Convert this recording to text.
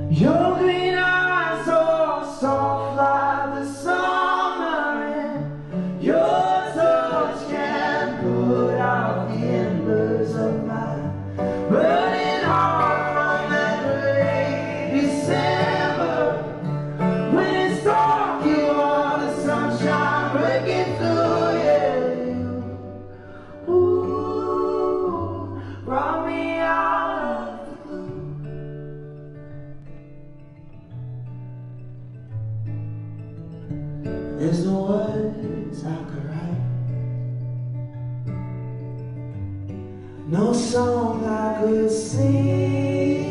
Your green eyes are soft like the summer wind. Your touch can put out the embers of my burning heart on that gray December. When it's dark, you are the sunshine breaking through. Yeah, you, ooh, brought me out of the blue. There's no words I could write, no song I could sing.